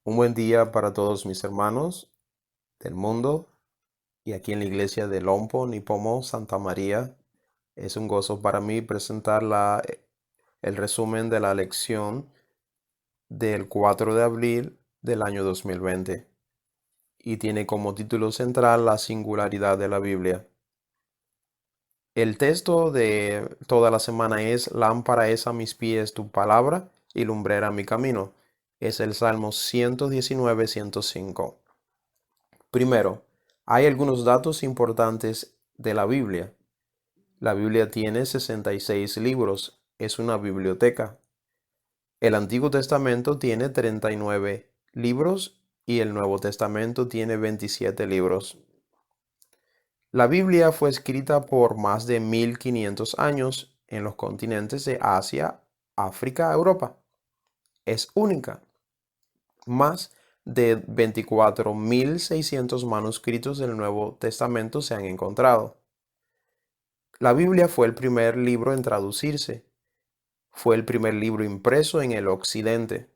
Un buen día para todos mis hermanos del mundo y aquí en la iglesia de Lompo, Nipomo, Santa María. Es un gozo para mí presentar el resumen de la lección del 4 de abril del año 2020 y tiene como título central la singularidad de la Biblia. El texto de toda la semana es: lámpara es a mis pies tu palabra y lumbrera mi camino. Es el Salmo 119, 105. Primero, hay algunos datos importantes de la Biblia. La Biblia tiene 66 libros, es una biblioteca. El Antiguo Testamento tiene 39 libros y el Nuevo Testamento tiene 27 libros. La Biblia fue escrita por más de 1500 años en los continentes de Asia, África, Europa. Es única. Más de 24.600 manuscritos del Nuevo Testamento se han encontrado. La Biblia fue el primer libro en traducirse. Fue el primer libro impreso en el Occidente.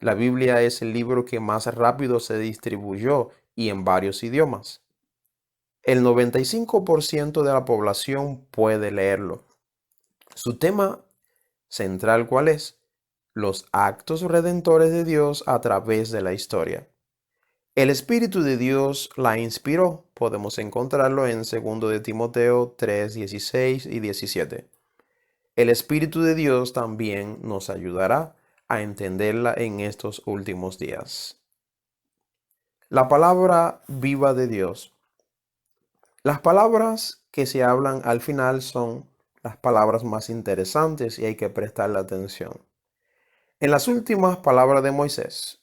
La Biblia es el libro que más rápido se distribuyó y en varios idiomas. El 95% de la población puede leerlo. Su tema central, ¿cuál es? Los actos redentores de Dios a través de la historia. El Espíritu de Dios la inspiró. Podemos encontrarlo en 2 de Timoteo 3, 16 y 17. El Espíritu de Dios también nos ayudará a entenderla en estos últimos días. La palabra viva de Dios. Las palabras que se hablan al final son las palabras más interesantes y hay que prestarle atención. En las últimas palabras de Moisés,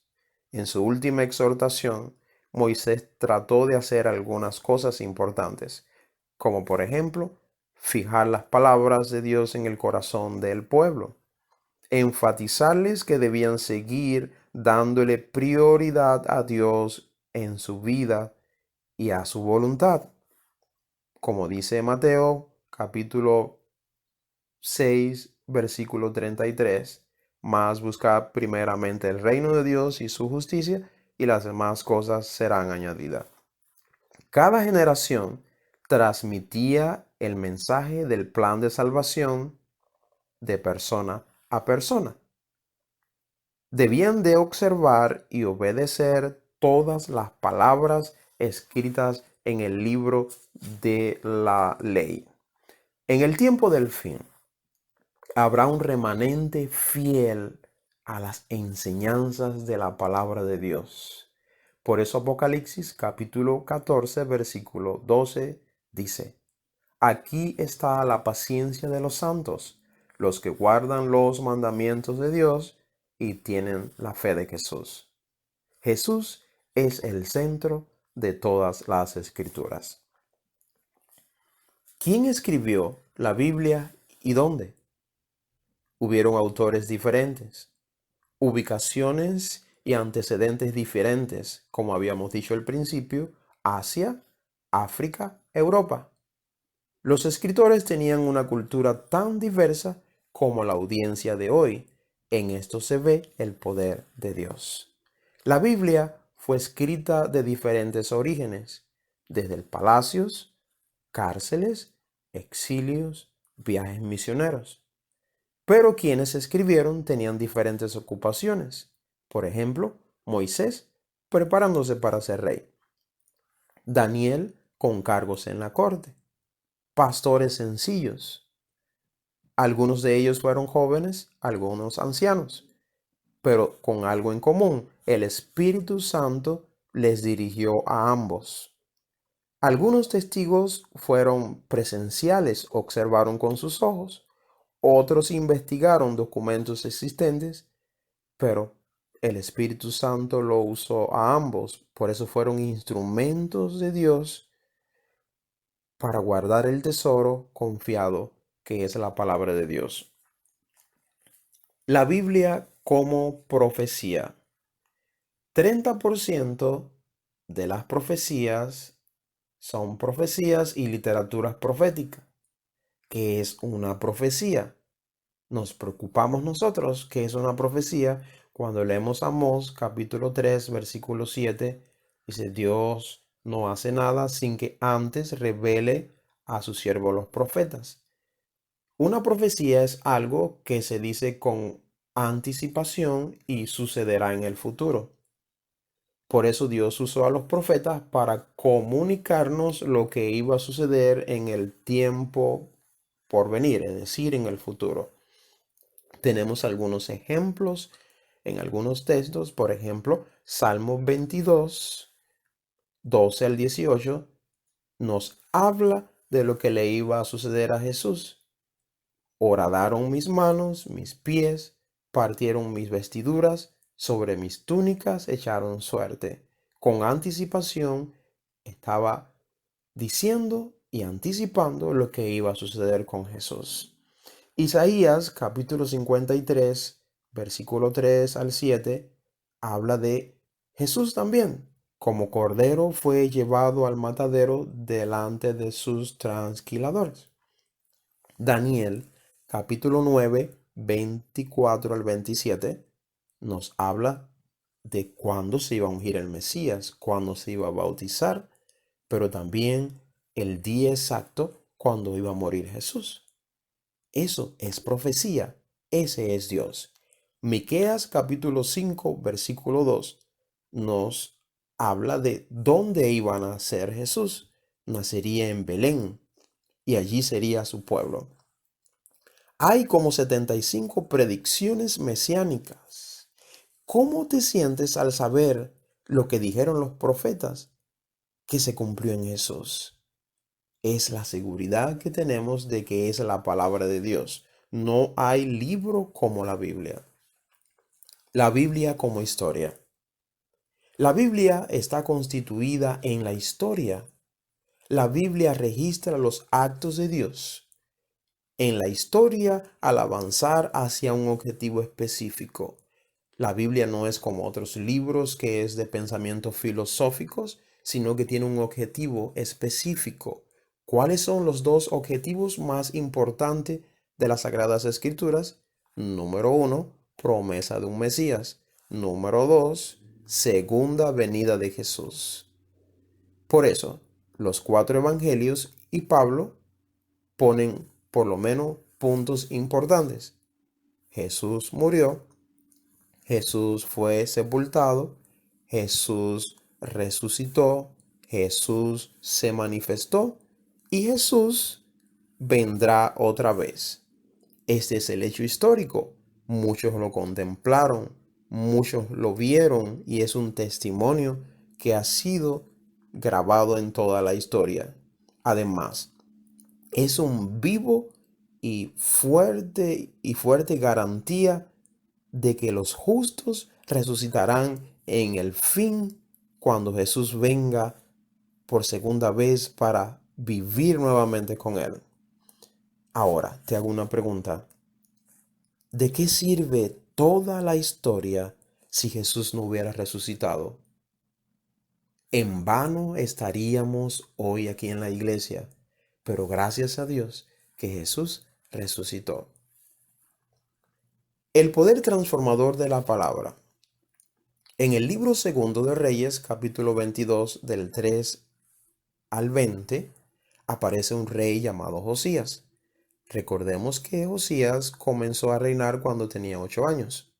en su última exhortación, Moisés trató de hacer algunas cosas importantes, como por ejemplo, fijar las palabras de Dios en el corazón del pueblo, enfatizarles que debían seguir dándole prioridad a Dios en su vida y a su voluntad. Como dice Mateo capítulo 6, versículo 33, más buscad primeramente el reino de Dios y su justicia, y las demás cosas serán añadidas. Cada generación transmitía el mensaje del plan de salvación de persona a persona. Debían de observar y obedecer todas las palabras escritas en el libro de la ley. En el tiempo del fin, habrá un remanente fiel a las enseñanzas de la palabra de Dios. Por eso Apocalipsis capítulo 14 versículo 12 dice: aquí está la paciencia de los santos, los que guardan los mandamientos de Dios y tienen la fe de Jesús. Jesús es el centro de todas las escrituras. ¿Quién escribió la Biblia y dónde? Hubieron autores diferentes, ubicaciones y antecedentes diferentes, como habíamos dicho al principio: Asia, África, Europa. Los escritores tenían una cultura tan diversa como la audiencia de hoy. En esto se ve el poder de Dios. La Biblia fue escrita de diferentes orígenes, desde palacios, cárceles, exilios, viajes misioneros. Pero quienes escribieron tenían diferentes ocupaciones. Por ejemplo, Moisés preparándose para ser rey. Daniel con cargos en la corte. Pastores sencillos. Algunos de ellos fueron jóvenes, algunos ancianos, pero con algo en común: el Espíritu Santo les dirigió a ambos. Algunos testigos fueron presenciales, observaron con sus ojos. Otros investigaron documentos existentes, pero el Espíritu Santo lo usó a ambos. Por eso fueron instrumentos de Dios para guardar el tesoro confiado que es la palabra de Dios. La Biblia como profecía. 30% de las profecías son profecías y literaturas proféticas. ¿Qué es una profecía? Nos preocupamos nosotros qué es una profecía Cuando leemos Amós capítulo 3 versículo 7, dice, Dios no hace nada sin que antes revele a sus siervos los profetas. Una profecía es algo que se dice con anticipación y sucederá en el futuro. Por eso Dios usó a los profetas para comunicarnos lo que iba a suceder en el tiempo por venir, es decir, en el futuro. Tenemos algunos ejemplos en algunos textos, por ejemplo, Salmo 22, 12 al 18, nos habla de lo que le iba a suceder a Jesús. Horadaron mis manos, mis pies, partieron mis vestiduras, sobre mis túnicas echaron suerte. Con anticipación estaba diciendo y anticipando lo que iba a suceder con Jesús. Isaías capítulo 53, versículo 3 al 7, habla de Jesús también. Como cordero fue llevado al matadero delante de sus transquiladores. Daniel capítulo 9, 24 al 27 nos habla de cuándo se iba a ungir el Mesías, cuándo se iba a bautizar, pero también el día exacto cuando iba a morir Jesús. Eso es profecía, ese es Dios. Miqueas capítulo 5, versículo 2 nos habla de dónde iba a nacer Jesús. Nacería en Belén y allí sería su pueblo. Hay como 75 predicciones mesiánicas. ¿Cómo te sientes al saber lo que dijeron los profetas que se cumplió en Jesús? Es la seguridad que tenemos de que es la palabra de Dios. No hay libro como la Biblia. La Biblia como historia. La Biblia está constituida en la historia. La Biblia registra los actos de Dios en la historia al avanzar hacia un objetivo específico. La Biblia no es como otros libros que es de pensamientos filosóficos, sino que tiene un objetivo específico. ¿Cuáles son los dos objetivos más importantes de las Sagradas Escrituras? Número uno, promesa de un Mesías. Número dos, segunda venida de Jesús. Por eso, los cuatro evangelios y Pablo ponen por lo menos puntos importantes. Jesús murió, Jesús fue sepultado, Jesús resucitó, Jesús se manifestó y Jesús vendrá otra vez. Este es el hecho histórico. Muchos lo contemplaron, muchos lo vieron y es un testimonio que ha sido grabado en toda la historia. Además, es un vivo y fuerte garantía de que los justos resucitarán en el fin cuando Jesús venga por segunda vez para vivir nuevamente con Él. Ahora te hago una pregunta. ¿De qué sirve toda la historia si Jesús no hubiera resucitado? En vano estaríamos hoy aquí en la iglesia, pero gracias a Dios que Jesús resucitó. El poder transformador de la palabra. En el libro segundo de Reyes, capítulo 22, del 3 al 20, aparece un rey llamado Josías. Recordemos que Josías comenzó a reinar cuando tenía 8 años,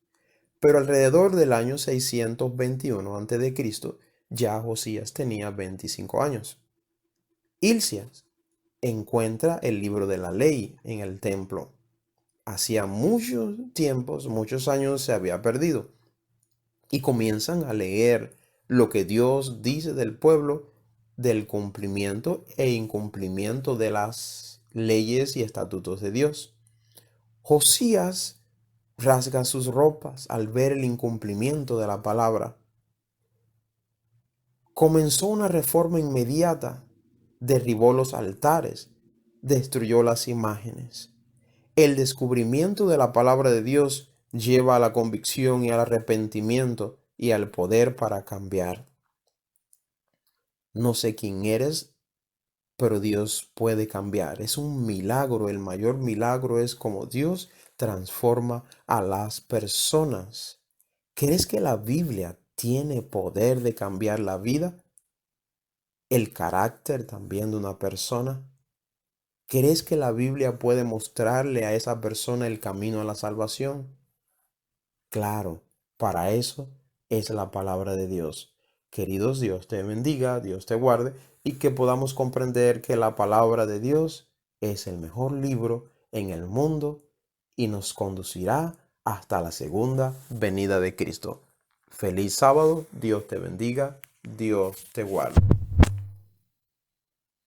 pero alrededor del año 621 a.C., ya Josías tenía 25 años. Hilcias encuentra el libro de la ley en el templo. Hacía muchos tiempos, muchos años se había perdido. Y comienzan a leer lo que Dios dice del pueblo, del cumplimiento e incumplimiento de las leyes y estatutos de Dios. Josías rasga sus ropas al ver el incumplimiento de la palabra. Comenzó una reforma inmediata, derribó los altares, destruyó las imágenes. El descubrimiento de la palabra de Dios lleva a la convicción y al arrepentimiento y al poder para cambiar. No sé quién eres, pero Dios puede cambiar. Es un milagro. El mayor milagro es como Dios transforma a las personas. ¿Crees que la Biblia tiene poder de cambiar la vida, el carácter también de una persona? ¿Crees que la Biblia puede mostrarle a esa persona el camino a la salvación? Claro, para eso es la palabra de Dios. Queridos, Dios te bendiga, Dios te guarde y que podamos comprender que la palabra de Dios es el mejor libro en el mundo y nos conducirá hasta la segunda venida de Cristo. Feliz sábado, Dios te bendiga, Dios te guarde.